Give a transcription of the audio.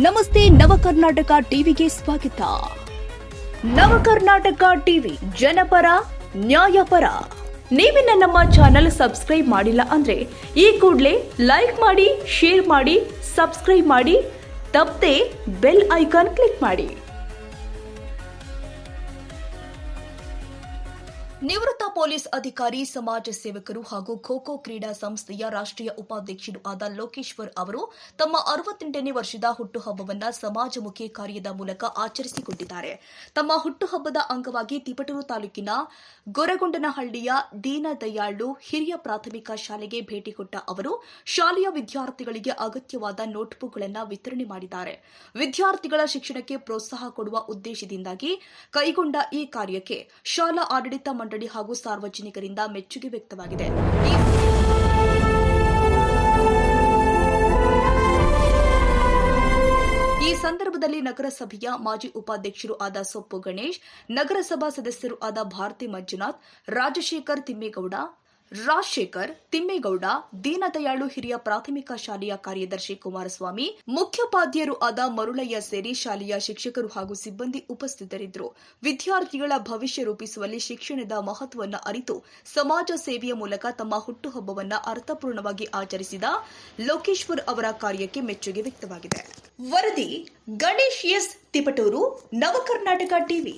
ನಮಸ್ತೆ ನವಕರ್ನಾಟಕ ಟಿವಿಗೆ ಸ್ವಾಗತ. ನವಕರ್ನಾಟಕ ಟಿವಿ ಜನಪರ ನ್ಯಾಯಪರ. ನೀವಿನ್ನ ನಮ್ಮ ಚಾನೆಲ್ ಸಬ್ಸ್ಕ್ರೈಬ್ ಮಾಡಿಲ್ಲ ಅಂದ್ರೆ ಈ ಕೂಡಲೇ ಲೈಕ್ ಮಾಡಿ, ಶೇರ್ ಮಾಡಿ, ಸಬ್ಸ್ಕ್ರೈಬ್ ಮಾಡಿ, ತಪ್ಪದೆ ಬೆಲ್ ಐಕಾನ್ ಕ್ಲಿಕ್ ಮಾಡಿ. ನಿವೃತ್ತ ಪೊಲೀಸ್ ಅಧಿಕಾರಿ, ಸಮಾಜ ಸೇವಕರು ಹಾಗೂ ಖೋ ಖೋ ಕ್ರೀಡಾ ಸಂಸ್ಥೆಯ ರಾಷ್ಟ್ರೀಯ ಉಪಾಧ್ಯಕ್ಷರು ಆದ ಲೋಕೇಶ್ವರ್ ಅವರು ತಮ್ಮ 68ನೇ ವರ್ಷದ ಹುಟ್ಟುಹಬ್ಬವನ್ನು ಸಮಾಜಮುಖಿ ಕಾರ್ಯದ ಮೂಲಕ ಆಚರಿಸಿಕೊಂಡಿದ್ದಾರೆ. ತಮ್ಮ ಹುಟ್ಟುಹಬ್ಬದ ಅಂಗವಾಗಿ ತಿಪಟೂರು ತಾಲೂಕಿನ ಗೊರಗೊಂಡನಹಳ್ಳಿಯ ದೀನದಯಾಳು ಹಿರಿಯ ಪ್ರಾಥಮಿಕ ಶಾಲೆಗೆ ಭೇಟಿ ಕೊಟ್ಟ ಅವರು ಶಾಲೆಯ ವಿದ್ಯಾರ್ಥಿಗಳಿಗೆ ಅಗತ್ಯವಾದ ನೋಟ್ಬುಕ್ಗಳನ್ನು ವಿತರಣೆ ಮಾಡಿದ್ದಾರೆ. ವಿದ್ಯಾರ್ಥಿಗಳ ಶಿಕ್ಷಣಕ್ಕೆ ಪ್ರೋತ್ಸಾಹ ಕೊಡುವ ಉದ್ದೇಶದಿಂದಾಗಿ ಕೈಗೊಂಡ ಈ ಕಾರ್ಯಕ್ಕೆ ಶಾಲಾ ಆಡಳಿತ ಮಂಡಳಿ ಹಾಗೂ ಸಾರ್ವಜನಿಕರಿಂದ ಮೆಚ್ಚುಗೆ ವ್ಯಕ್ತವಾಗಿದೆ. ಈ ಸಂದರ್ಭದಲ್ಲಿ ನಗರಸಭೆಯ ಮಾಜಿ ಉಪಾಧ್ಯಕ್ಷರು ಆದ ಸೊಪ್ಪು ಗಣೇಶ್, ನಗರಸಭಾ ಸದಸ್ಯರು ಆದ ಭಾರತಿ ಮಂಜುನಾಥ್, ರಾಜಶೇಖರ್ ತಿಮ್ಮೇಗೌಡ, ದೀನದಯಾಳು ಹಿರಿಯ ಪ್ರಾಥಮಿಕ ಶಾಲೆಯ ಕಾರ್ಯದರ್ಶಿ ಕುಮಾರಸ್ವಾಮಿ, ಮುಖ್ಯೋಪಾಧ್ಯಾಯರು ಆದ ಮರುಳಯ್ಯ ಸೇರಿ ಶಾಲೆಯ ಶಿಕ್ಷಕರು ಹಾಗೂ ಸಿಬ್ಬಂದಿ ಉಪಸ್ಥಿತರಿದ್ದರು. ವಿದ್ಯಾರ್ಥಿಗಳ ಭವಿಷ್ಯ ರೂಪಿಸುವಲ್ಲಿ ಶಿಕ್ಷಣದ ಮಹತ್ವವನ್ನು ಅರಿತು ಸಮಾಜ ಸೇವೆಯ ಮೂಲಕ ತಮ್ಮ ಹುಟ್ಟುಹಬ್ಬವನ್ನು ಅರ್ಥಪೂರ್ಣವಾಗಿ ಆಚರಿಸಿದ ಲೋಕೇಶ್ವರ್ ಅವರ ಕಾರ್ಯಕ್ಕೆ ಮೆಚ್ಚುಗೆ ವ್ಯಕ್ತವಾಗಿದೆ. ವರದಿ ಗಣೇಶ್ ಎಸ್, ತಿಪಟೂರು, ನವಕರ್ನಾಟಕ ಟಿವಿ.